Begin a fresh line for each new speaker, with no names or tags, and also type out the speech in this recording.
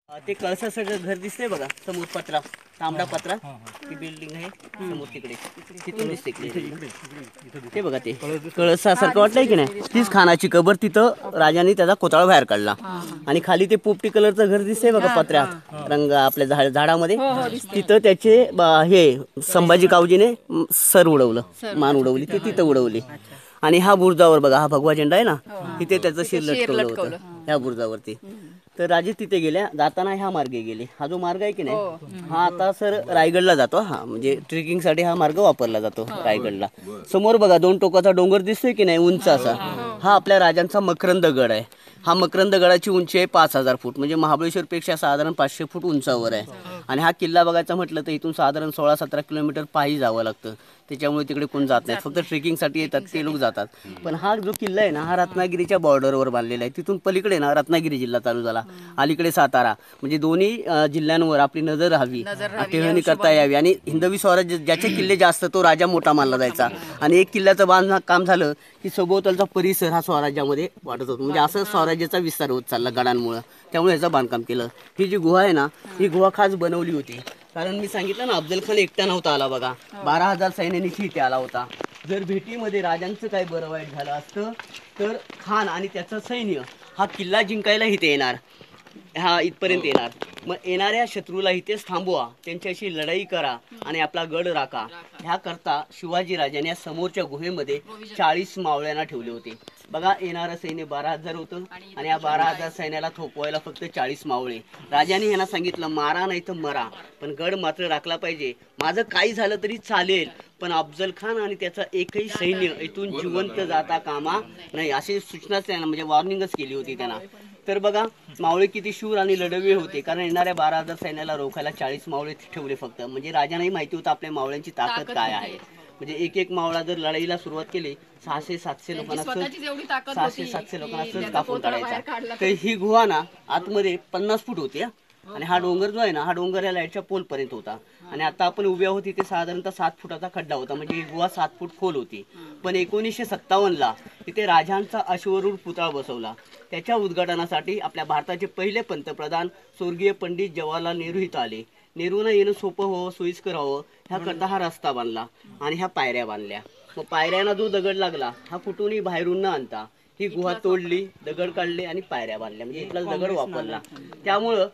ते कळसाचं घर दिसतंय बघा समोर पत्रा तांबडा पत्रा ती बिल्डिंग आहे समोर तिकडे तिथून दिसते ते बघा ते कळसासारखं वाटतंय की नाही तीच खानाची कबर तिथं राजाने त्याचा कोताळा बाहेर काढला आणि खाली ते पोपटी कलरचं घर दिसतंय बघा पत्र्यात रंग आपल्या झाडामध्ये तिथं त्याचे हे संभाजी कावजीने सर उडवलं मान उडवली ते तिथं उडवली आणि हा बुरुजावर बघा हा भगवा झेंडा आहे ना तिथे त्याचं शिर लटकवलं होतं ह्या बुरुजावरती तर राजे तिथे गेल्या जाताना ह्या मार्गे गेले हा जो मार्ग आहे की नाही हा आता सर रायगडला जातो हा म्हणजे ट्रेकिंगसाठी हा मार्ग वापरला जातो रायगडला समोर बघा दोन टोकाचा डोंगर दिसतोय की नाही उंच असा हा आपल्या राजांचा मकरंद गड आहे हा मकरंद गडाची उंची आहे 5000 फूट म्हणजे महाबळेश्वरपेक्षा साधारण 500 फूट उंचावर आहे आणि हा किल्ला बघायचा म्हटलं तर इथून साधारण 16-17 किलोमीटर पायी जावं लागतं त्याच्यामुळे तिकडे कोण जात नाही फक्त ट्रेकिंगसाठी येतात ते लोक जातात पण हा जो किल्ला आहे ना हा रत्नागिरीच्या बॉर्डरवर बांधलेला आहे तिथून पलीकडे ना रत्नागिरी जिल्हा चालू झाला अलीकडे सातारा म्हणजे दोन्ही जिल्ह्यांवर आपली नजर राहावी टेहळणी करता यावी आणि हिंदवी स्वराज्य ज्याचे किल्ले जास्त तो राजा मोठा मानला जायचा आणि एक किल्ल्याचं बांधणं काम झालं की सभोवतालचा परिसर हा स्वराज्यामध्ये वाढत होतो म्हणजे असं स्वराज्याचा विस्तार होत चालला गडांमुळे त्यामुळे याचं बांधकाम केलं ही जी गुहा आहे ना ही गुहा खास बनवली होती कारण मी सांगितलं ना अफजल खान एकटा नव्हता आला बघा 12,000 सैन्यानिशी इथे आला होता जर भेटीमध्ये राजांचं काही बरं वाईट झालं असतं तर खान आणि त्याचं सैन्य हा किल्ला जिंकायला इथे येणार हा इथपर्यंत येणार मग येणाऱ्या शत्रूला इथेच थांबवा त्यांच्याशी लढाई करा आणि आपला गड राखा ह्या करता शिवाजी राजाने समोरच्या गुहेमध्ये 40 मावळ्यांना ठेवले होते बघा येणारं सैन्य 12,000 होतं आणि या 12,000 सैन्याला थोपवायला फक्त 40 मावळे राजाने यांना सांगितलं मारा नाही तर मरा पण गड मात्र राखला पाहिजे माझं काही झालं तरी चालेल पण अफजल खान आणि त्याचा एकही सैन्य इथून जिवंत जाता कामा नाही अशी सूचनाच त्यांना म्हणजे वॉर्निंगच केली होती त्यांना तर बघा मावळे किती शूर आणि लढवे होते कारण येणाऱ्या 12,000 सैन्याला रोखायला 40 मावळे ठेवले फक्त म्हणजे राजांनाही माहिती होतं आपल्या मावळ्यांची ताकद काय आहे म्हणजे एक मावळा जर लढाईला सुरुवात केली 600-700 लोकांना 600-700 लोकांना कापून काढायचा तर ही गुहा ना आतमध्ये 50 फूट होती आणि हा डोंगर जो आहे ना हा डोंगर या लाईटच्या पोल पर्यंत होता आणि आता आपण उभे आहोत तिथे साधारणतः 7 फुटाचा खड्डा होता म्हणजे ही गुहा 7 फूट खोल होती पण 1957ला इथे राजांचा अश्वरूढ पुतळा बसवला त्याच्या उद्घाटनासाठी आपल्या भारताचे पहिले पंतप्रधान स्वर्गीय पंडित जवाहरलाल नेहरू इथं आले नेहरूंना येणं सोपं व्हावं सोयीस्कर व्हावं ह्याकरता हा रस्ता बांधला आणि ह्या पायऱ्या बांधल्या मग पायऱ्यांना जो दगड लागला हा कुठूनही बाहेरून न आणता ही गुहा तोडली दगड काढले आणि पायऱ्या बांधल्या म्हणजे इथला दगड वापरला त्यामुळं